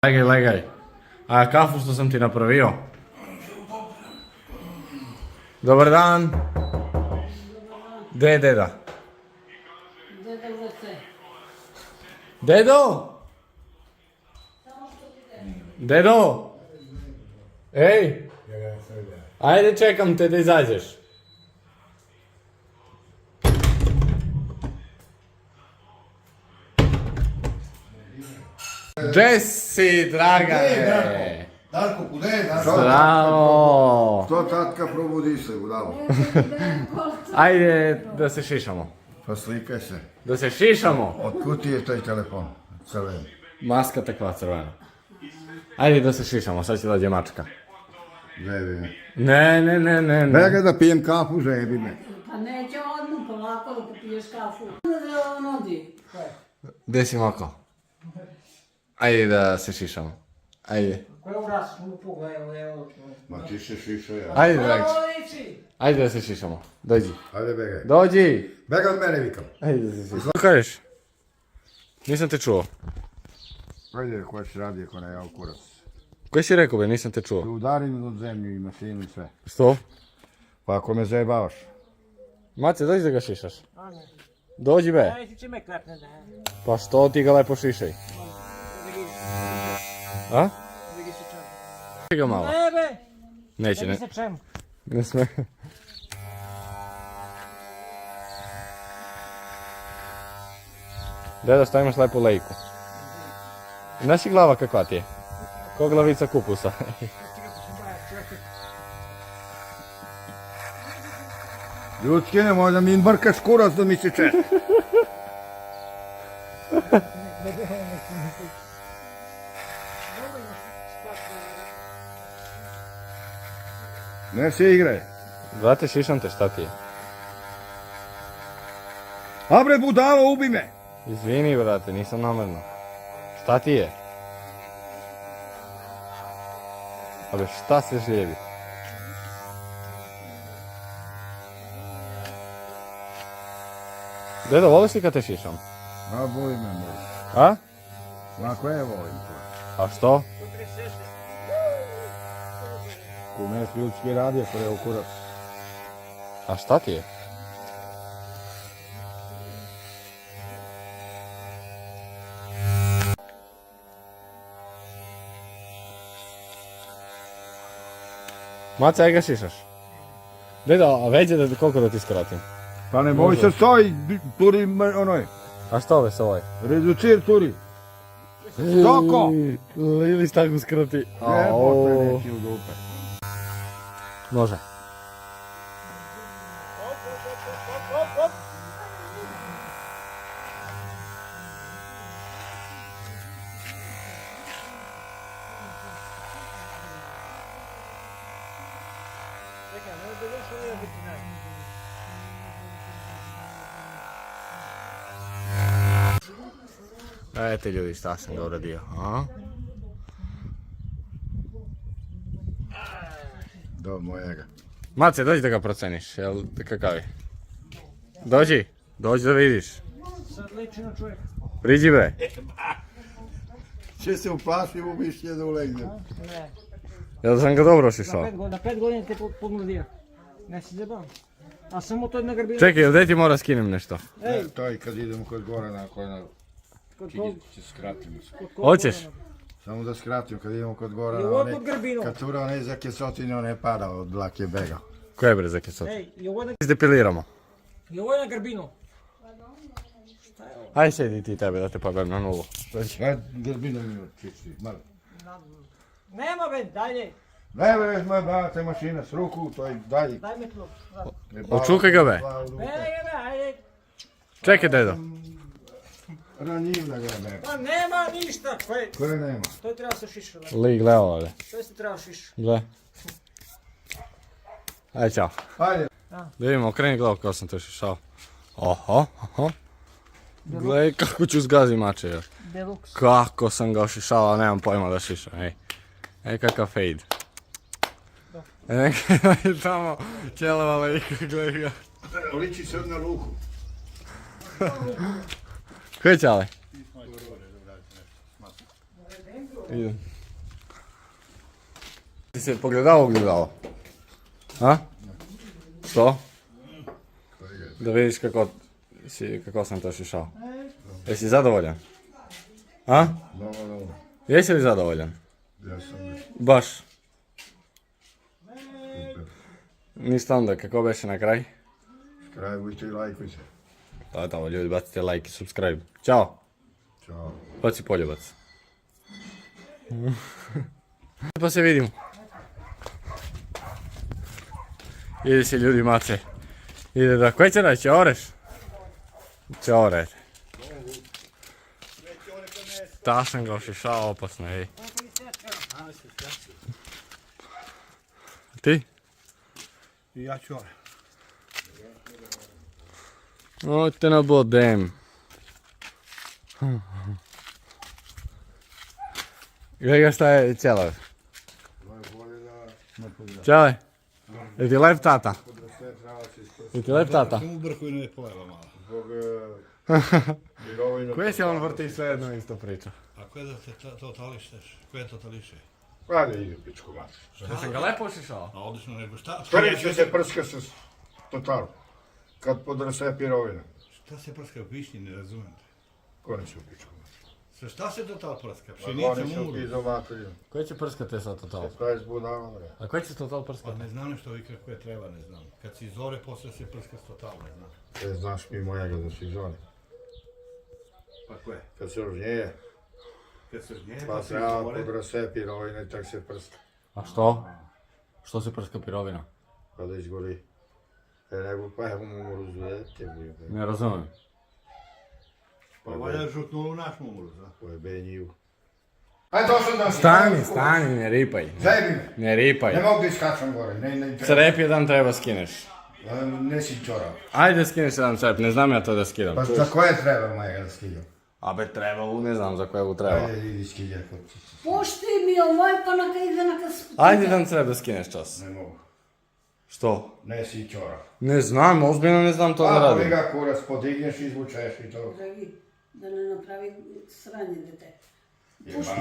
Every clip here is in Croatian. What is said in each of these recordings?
Legaj, legaj. A kafu što sam ti napravio? Dobar dan. Gdje je deda? Deda u WC. Dedo? Dedo? Ej! Ajde čekam te da izađeš. Jesse, Dragane! Darko, kude je Darko? Zdravo! Što tatka probudi se, budalo? Ajde da se šišamo. Pa slikaj se. Da se šišamo! Otkud ti je taj telefon? Crven. Maska takva crvena. Ajde da se šišamo, sad će dođe mačka. Zebi me. Ne. Bega da pijem kafu, zebi me. Pa neće odmah, polako da popiješ kafu. On odi. Gdje si moko? Ajde da se šišamo. Ajde. Koje u raz mu pogledaj, evo. Ma ti se šišo ja. Ajde, Dragić. Ajde da se šišamo. Dođi. Ajde begaj. Dođi! Bega od mene vikam. Ajde da se šišamo. Što kažeš? Nisam te čuo. Ajde, ko će radi ako ne ja u kurac. Koji si rekao be, nisam te čuo. Udarim od zemlju i mašinu i sve. Što? Pa ako me zajebavaš. Mace, dođi da ga šišaš. Dođi be. Ajde, će me kratne, da. Pa što ti ga lepo šišaj? A? Vidi se čemu. Šišaj ga malo. Ne, be! Neće, Vidi ne. se čemu. Ne sme. Deda, šta imaš lepu lejku? Znaš i glava kakva ti je? Ko glavica kupusa. Ljudski nemoj da mi brkaš kurac da mi se če. Ne se igraj. Brate, šišam te, šta ti je? A bre budalo, ubi me. Izvini, brate, nisam namerno. Šta ti je? Abe, šta se živi? Dedo, voliš li kad te šišam? A boli me moj. A? Svako je volim to. A što? Kumes ljudski radi ako je u kurac. A šta ti je? Maca, aj ga šišaš? Dedo, a veđe da koliko da ti skratim? Pa ne boj se stoj, turi onoj. A što ove sa ovaj? Reducir turi. Stoko! Ili tako skrati. Ne, pote neki u dupe. Može. Čekaj, ne da još ovo je biti naj. Eto ljudi, šta sam ga uradio, a? Do mojega. Mace, dođi da ga proceniš, jel kakav je? Dođi da vidiš. Sad liči na čovjeka. Priđi bre. Če se uplašim u mišlje da ulegnem. Ne. Jel sam ga dobro šišao? Na 5 godina te pomladio. Ne si zabavam. A samo to je na grbinu. Čekaj, jel gdje ti mora skinem nešto? Ej, To je kad idemo kod Gorana, ako je kod kog? će skratimo se. Kod kog Hoćeš? Samo da skratim, kad idemo kod I Gorana, ovo kod grbinu. kad tura onaj za kesotine, on je pada od dlake bega. Ko je bre za kesot? Ej, i ovo je na, Izdepiliramo. i ovo je na grbinu. Aj sjedi ti tebe da te pogledam na nulu. Aj, grbina mi očisti, malo. Nema ben, dalje. Ne veš, moj brate, mašina s ruku, to je daj. Daj me tlo. Očukaj ga be. Ne, ajde. Čekaj dedo. Ranjiv da ga ne. Pa nema ništa. Koje nema? To je treba se šišati. Li, gle ovdje. To se treba šišati. Gle. Aj, čao. Ajde. Da vidimo, okreni glavu kao sam te šišao. Oho. Gle kako ću zgazi mače, jel. Deluxe. Kako sam ga ošišao, ali nemam pojma da šišam, ej. Ej, kakav fade. Ej, tamo, ćelava lejka, gledaj ga. Liči se na luku. Ko je ćale? Idem. Ti se pogledao ogledalo? A? Što? Da vidiš kako sam to šišao. Jesi zadovoljan? A? Dobro. Jesi li zadovoljan? Ja sam Baš. Ništa onda, kako beše na kraj? Skrajbujte i lajkujte. To, ljudi, bacite like i subscribe. Ćao. Ćao. Baci poljubac. Pa se vidimo. Ide se ljudi mace. Ide da, koje će da, će oreš? Će ore. Ta sam ga ošišao opasno, ej. Ti? I ja ću ore. Ojte na bodem. Gledaj ga šta je Ćelav. Ćele, je ti lep tata? Je ti lep tata? Samo brku i ne pojela malo. Zbog mirovina. Koje se on vrti sve jedno isto priča? A koje da te totališeš? Koje totališe? Rade ide pičku mater. Ja sam ga lepo ošišao. A odlično nego šta? Prvi će se prska sa total. Kad podrse pirovina. Šta se prska u pišnji, ne razumijem te. Kone su pičku mater. Sa šta se total prska? Kone Pšenica, su muru. izomatelji. Koje će prskate sa total? Kaj zbudava bre. A koje će total Pa prskati? ne znam nešto i kako je treba, ne znam. Kad si zore, poslije se prska s total, ne znam. Te znaš mi mojega da si zoni. Pa koje? Kad se rožnjeje, Kad se žnje, pa pa si se ja zore. podrse pirovine, tak se prska. A što? Što se prska pirovina? Pa da izgori. Ne bu pa evo mu rozvedete. Ne razumijem. Pa valja žutnulu u naš mumuru, zna. Po je benju. Aj došao da Stani, ne ripaj. Zajebi me. Ne Ne ripaj. mogu da iskačem gore. Ne. Crep jedan treba skineš. Ne si čorao. Ajde skineš jedan crep, ne znam ja to da skidam. Pa za koje treba mojega da skidam? A be trebalo, ne znam za koju treba. Ajde, idi skidaj kod ti. Pušti mi ovaj pa neka ide neka Ajde jedan crep da skineš čas. Ne mogu. Što? Ne si čorao. Ne znam, ozbiljno ne znam to da Pa, radim. ga kurac podigneš, izvučeš i to. Dragi, da ne napravi sranje dete.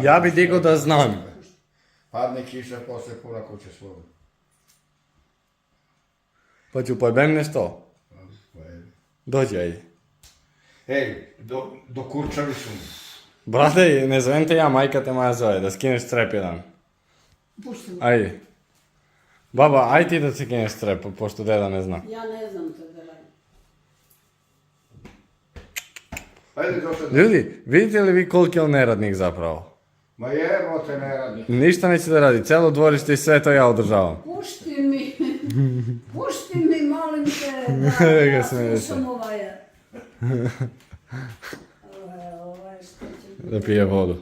Ja bi digao da znam. Padne kiša, posle puna kuće slobodno. Pa ću pojbem nešto. Dođi, ajde. Ej, do kurčavi su mi. Brate, ne zovem te ja, majka te moja zove, da skineš crep jedan. Pušti mi. Ajde. Baba, aj ti da skineš crep, pošto deda ne zna. Ja ne znam to da radim. Ajde, došao da... Ljudi, vidite li vi koliki je on neradnik zapravo? Ma jebo te ne radi. Ništa neće da radi, celo dvorište i sve to ja održavam. Pušti mi. Pušti mi, molim te. Ga Da smeje se. slušam ovaj. Ovaj što će... Da pije vodu.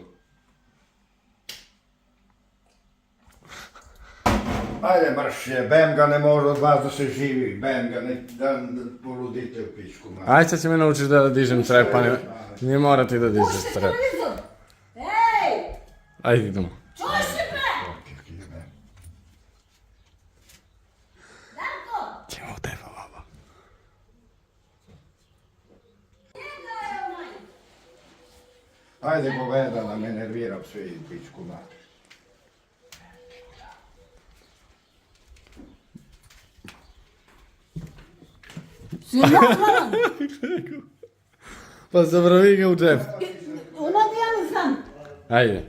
Ajde, mrš je, bem ga ne može od vas da se živi, bem ga, ne, da poludite u pičku. Ma. Aj sad će me naučiš da dižem crep, pa ne mora ti da dižeš Pušti crep. televizor. Ej! Ajde idemo. Čuješ li bre? Darko! Ćemo u tebe, baba. Ajde, goveda da me nerviram sve i pičku mater. Si normalan? Pa zabravi ga u džep. Ono ja ne znam. Ajde.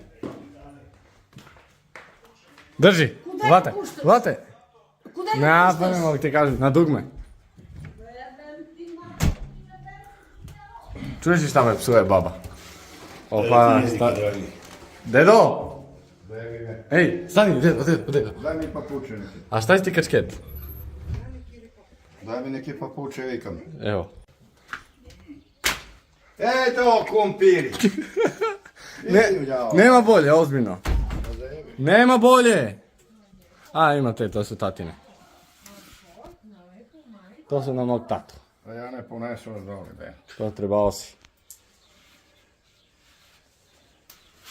Drži, Kuda vlate, puštaš? vlate. Kuda Na, ga pa ne puštaš? mogu ti kažem, na dugme. Čuješ li šta me psuje baba? Opa, sta... Dedo! Daj mi me. Ej, stani, dedo. Daj mi papuče neke. A šta je ti kačket? Daj mi neke papuče, vikam. Evo. Ej to, kumpiri! Nema bolje, ozbiljno. Nema bolje! A, ima te, to su tatine. To su na mog tatu. A ja ne ponesu od dole, be. To trebao si.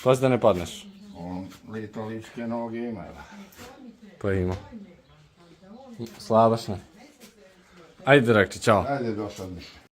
Pazi da ne padneš. On litoličke noge ima. Pa ima. Slabašne. Ajde, direkti, čao. Ajde, dosadni.